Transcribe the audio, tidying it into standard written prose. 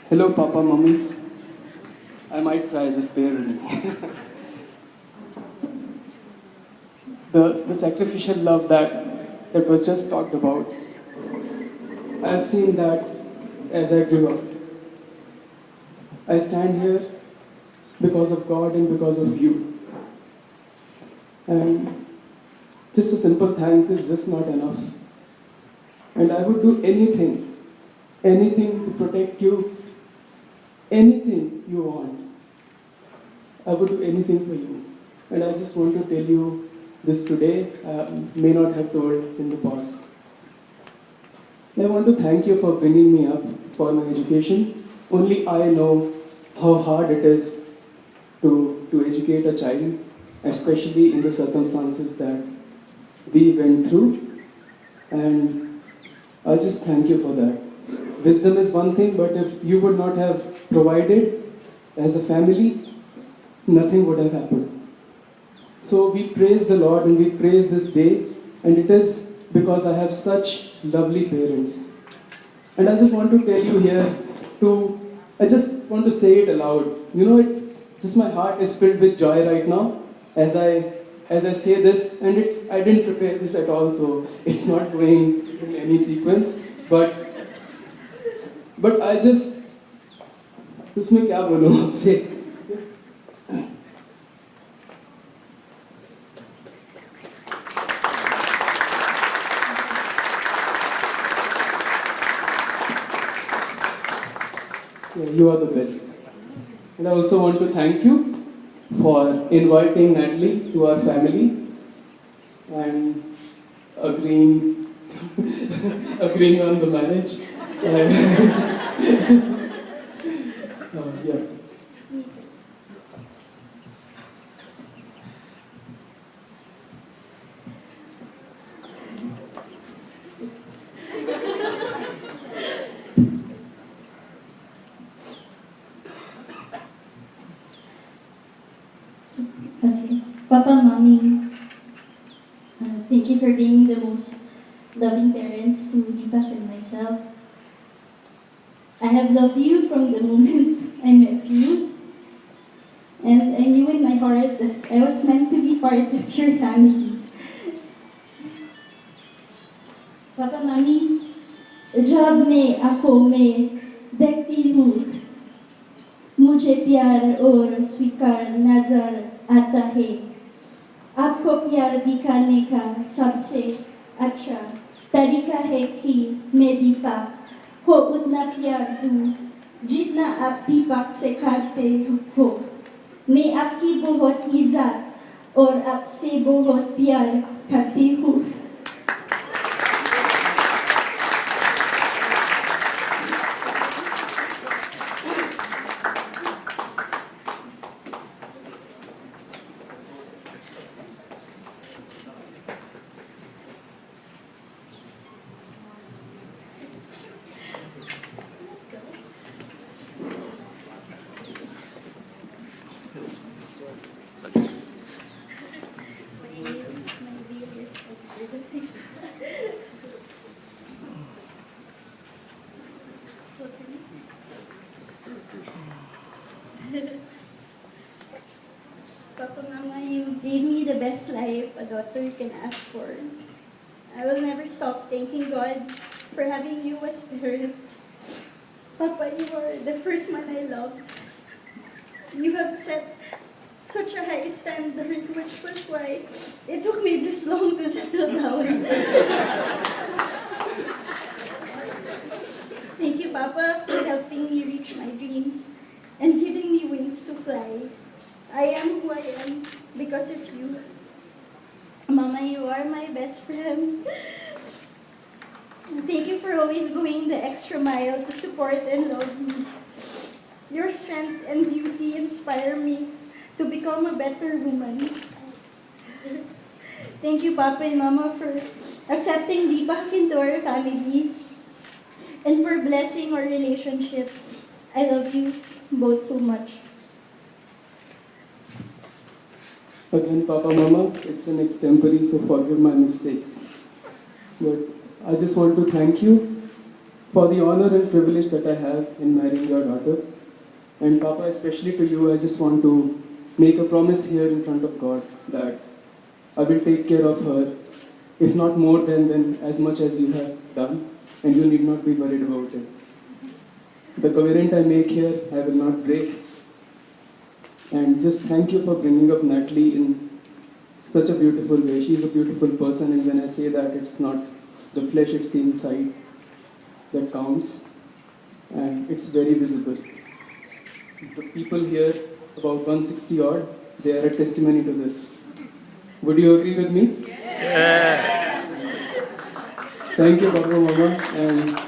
Hello, Papa, Mummy. I might cry, just bear with me. The sacrificial love that was just talked about, I've seen that as I grew up. I stand here because of God and because of you. And just a simple thanks is just not enough. And I would do anything to protect you, anything you want. I would do anything for you. And I just want to tell you this today, may not have told in the past. I want to thank you for bringing me up for my education. Only I know how hard it is to educate a child, especially in the circumstances that we went through. And I just thank you for that. Wisdom is one thing, but if you would not have provided as a family, nothing would have happened. So we praise the Lord and we praise this day, and it is because I have such lovely parents. And I just want to tell you here I just want to say it aloud. It's just my heart is filled with joy right now as I say this, and I didn't prepare this at all, so it's not going in any sequence. But I just उसमें क्या बोलूँ आपसे You are the best. And I also want to thank you for inviting Natalie to our family and agreeing agreeing on the marriage. Yeah. Okay. Papa, Mommy, thank you for being the most loving parents to Deepak and myself. I have loved you from the moment I met you, and I knew in my heart that I was meant to be part of your family. Papa, Mommy, जब मैं आंखों में देखती हूँ, मुझे प्यार और स्वीकार नजर आता है। आपको प्यार दिखाने का सबसे अच्छा तरीका है कि मैं दीपक को उतना प्यार दूँ जितना आप दीपक से करते हो। मैं आपकी बहुत इज्जत और आपसे बहुत प्यार करती हूँ। Papa, Mama, you gave me the best life a daughter can ask for. I will never stop thanking God for having you as parents. Papa, you are the first man I loved. You have set such a high standard, which was why it took me this long to settle down. Thank you, Papa, for helping me reach my dreams and giving me wings to fly. I am who I am because of you. Mama, you are my best friend. Thank you for always going the extra mile to support and love me. Your strength and beauty inspire me to become a better woman. Thank you, Papa and Mama, for accepting Deepak into our family and for blessing our relationship. I love you both so much. Again, Papa, Mama, it's an extempore, so forgive my mistakes. But I just want to thank you for the honor and privilege that I have in marrying your daughter. And Papa, especially to you, I just want to make a promise here in front of God that I will take care of her, if not more than as much as you have done, and you need not be worried about it. The covenant I make here, I will not break. And just thank you for bringing up Natalie in such a beautiful way. She's a beautiful person, and when I say that, it's not the flesh, it's the inside that counts, and it's very visible. The people here, about 160 odd, they are a testimony to this. Would you agree with me? Thank you, Papa, Mama, and